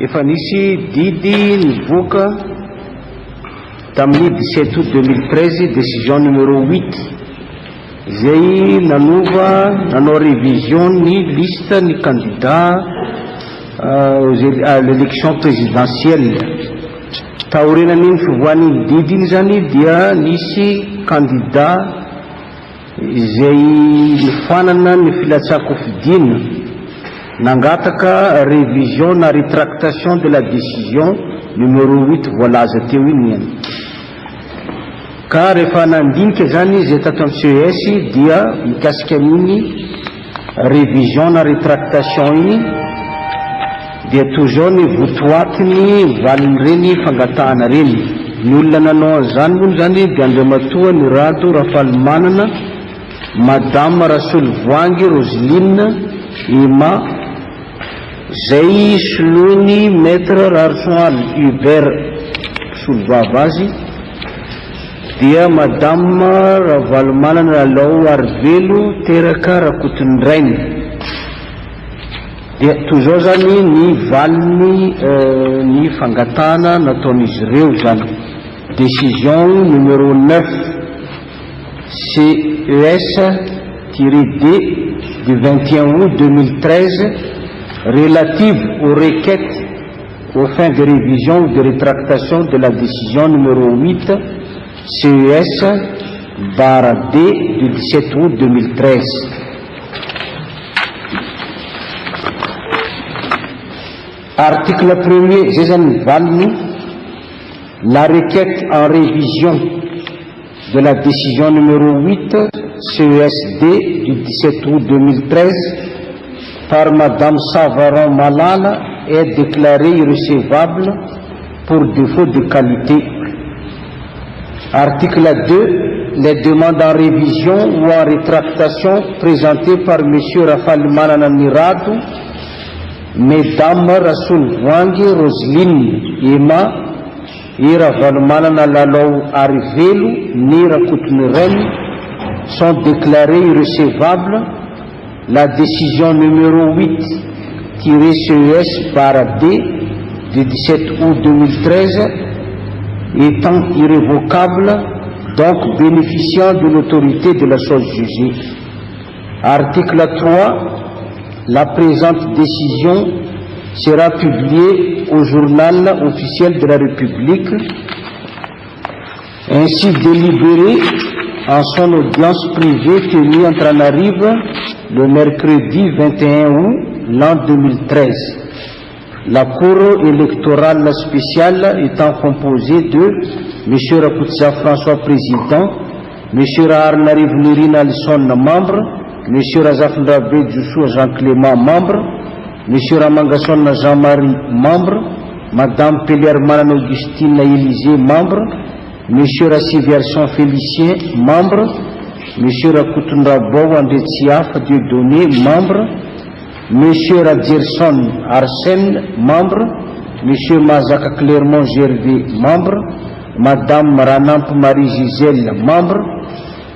efa nisy didy nivoaka tamin'ny 17 août 2013 décision numéro 8 izay nanao révision ny liste ny candidat à l'élection présidentielle. Taorenan'iny fivoan'iny didy iny zany dia nisy candidat izay nifanana ny filatsako fidina nangataka révision na rétractation de la décision numéro 8 voalaza teo iny ihany. Ka rehefa nandinika zany zay tato amin'ny CES dia mikasika an'iny révision na rétractation iny dia toujours ny votoatiny valiny reny fangatahana reny. Ny olona nanao an'izany moa zany dia Andriamatoa ny Rado Rafalimanana, Madame Rassoly Voangy Roseline Ima, zay soloany Maître Rarsoal Hubert Solvavazy, dia Madame Ravalomanana Lalao Arvelo teraka Rakotondrainy. Dia toujours zany ny valiny ny fangatahana nataon'izy ireo zany. Décision numéro 9 CES-D du 21 août 2013 relative aux requêtes aux fins de révision ou de rétractation de la décision numéro 8 CES-D du 17 août 2013. Article 1er, zay valiny la requête en révision de la décision numéro 8 CES-D du 17 août 2013 par Madame Savaron Malala est déclarée irrecevable pour défaut de qualité. Article 2. Les demandes en révision ou en rétractation présentées par M. Rafalimanana Nirado, Mesdames Rassoly Voangy Roseline Ima et Ravalomanana Lalao Arvelo ni Rakotondrainy sont déclarées irrecevables. La décision numéro 8-CES-D du 17 août 2013 étant irrévocable, donc bénéficiant de l'autorité de la chose jugée. Article 3. La présente décision sera publiée au journal officiel de la République, ainsi délibéré en son audience privée tenue en Antananarivo le mercredi 21 août l'an 2013. La Cour électorale spéciale étant composée de M. Rakotoza François, président, M. Raharnarivonirina Alisson, membre, M. Razafindrabe Djoussoua Jean-Clément, membre, M. Ramangasson Jean-Marie, membre, Madame Pellermanana Augustine Élisée, membre, M. Rassivierson Félicien, membre, M. Rakotondrabo Andretsiafa Dieudonné, membre, M. Radjerson Arsène, membre, M. Mazaka Clermont Gervais, membre, Madame Ranamp Marie Gisèle, membre,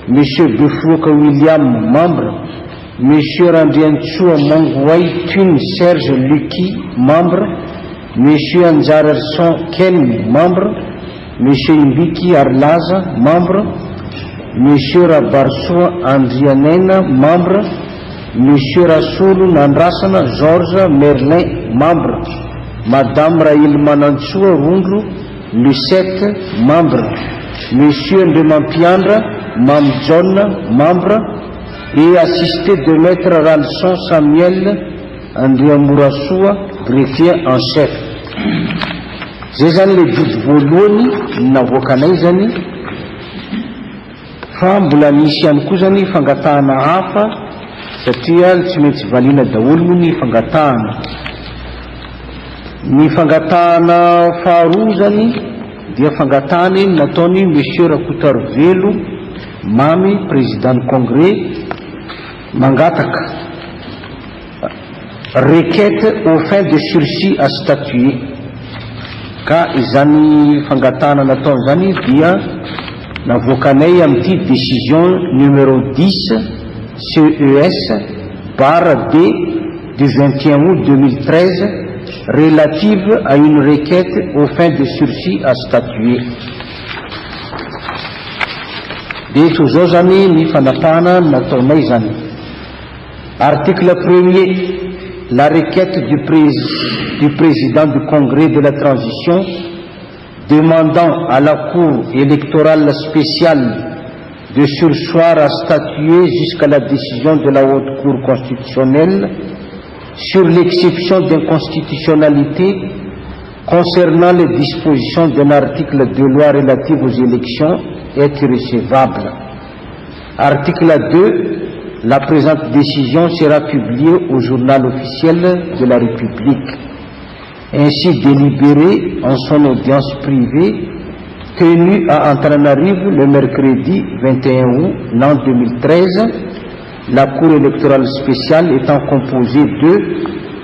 M. Befouka William, membre, M. Randriantsua Mongouay Thune Serge Lucky, membre, M. Anjarerson Ken, membre, M. Imbiki Arlaza, membre, M. Rabarsoa Andrianena, membre, M. Rassoly Nandrasana Georges Merlin, membre, Madame Raïl Manantsua Rondlo Lucette, membre, M. Ndemampiandra Mam John, membre, et assisté de Maître Ralson Samuel Andriamourasoa, greffier en chef. Zay zany le didy voalohany navoakanay zany, fa mbola misy ihany koa zany fangatahana hafa satria tsy maintsy valina daholo moa ny fangatahana. Ny fangatahana faharoa zany dia fangatahany nataony M. Rakotarvelo Mamy, président du congrès, mangataka requête aux fins de sursis à statuer. Ka izany fangatahana nataony zany dia navoakanay amin'ity décision numéro 10 CES-D du 21 août 2013 relative à une requête aux fins de sursis à statuer. Dia toy zao zany ny fanapahana nataonay zany. Article 1er, la requête du président du Congrès de la Transition demandant à la Cour électorale spéciale de surseoir à statuer jusqu'à la décision de la Haute Cour constitutionnelle sur l'exception d'inconstitutionnalité concernant les dispositions d'un article de loi relative aux élections est irrecevable. Article 2. La présente décision sera publiée au journal officiel de la République. Ainsi délibéré en son audience privée tenue à Antananarivo le mercredi 21 août l'an 2013, la Cour électorale spéciale étant composée de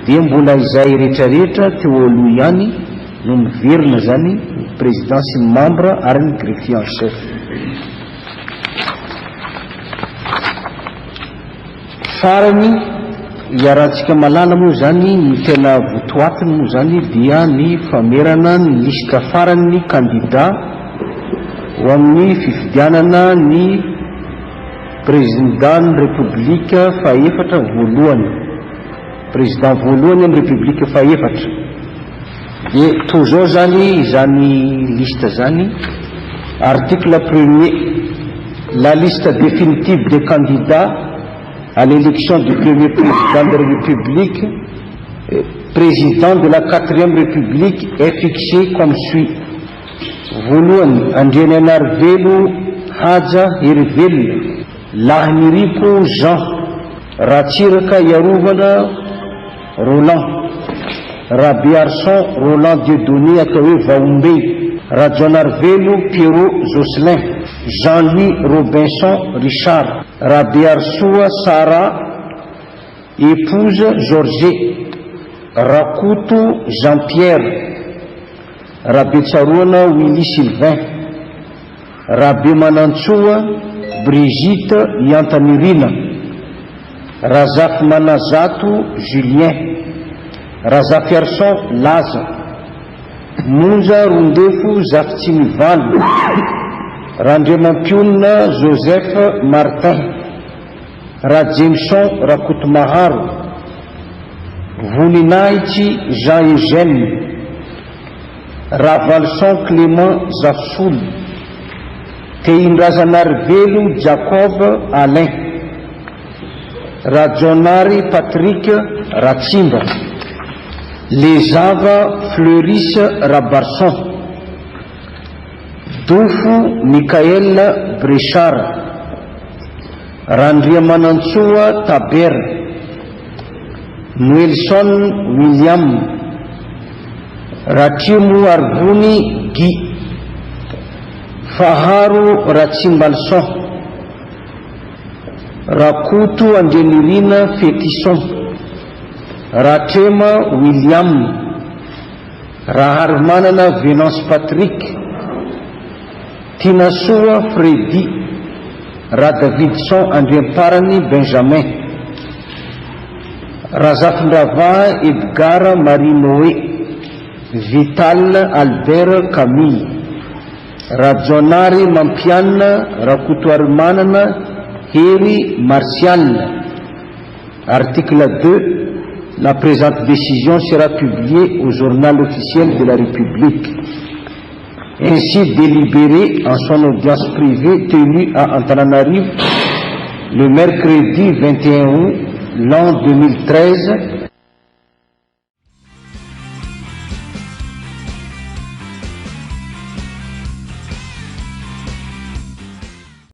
Diembola Izay rehetrarehetra teo aloha ihany no miverina zany président sy ny membre ary ny greffier en chef. Farany iarahantsika malala moa zany ny tena votoatiny moa zany dia ny famerana ny lista farany candidat ho amin'ny fifidianana ny président république faefatra voalohany, président voalohany amin'ny république faefatra. Dia toy zao zany izany lista zany. Article 1er, la liste définitive des candidats à l'élection du premier président de la République, président de la 4e République, est fixée comme suit. Voalohany, Andriananarivelo Haja Herively, Lahiniripo Jean, Ratsiraka Yarovana Roland, Rabiarson Roland Dieudonné atao hoe Vaombe, Rajanarivelo Pierrot Jocelyn, Jean-Louis Robinson Richard, Rabiarsoa Sarah, épouse Georget, Rakuto Jean-Pierre, Rabetsaroana Willy Sylvain, Rabe Manantsoa Brigitte Yantamirina, Razaf Manazato Julien, Razaf Arson Laza, Monja Rondefo Zafitsimivalo, Randriamampiona Joseph Martin, Rajemson Rakotomaharo, Voninahitsy Jean-Eugène, Ravalson Clément Zafsoul, Teindrazanarivelo Jacob Alain, Rajonary Patrick Ratsimba, Lezava Fleuris Rabarson, Dofo Michael Brechard, Randriamanantsoa Taber, Noelson William, Ratrimo Arvony Guy, Faharo Ratsimbalson, Rakoto Andrenirina Fétisson, Ratrema William, Raharmanana Venance Patrick, Tinasoa Freddy, Radavidson Andriamparany Benjamin, Razafindrava Edgar Marie Noé, Vital Albert Camille, Rajonary Mampiana Rakotoarimanana Hery Martial. Article 2. La présente décision sera publiée au journal officiel de la République. Ainsi délibéré en son audience privée tenue à Antananarivo le mercredi 21 août l'an 2013,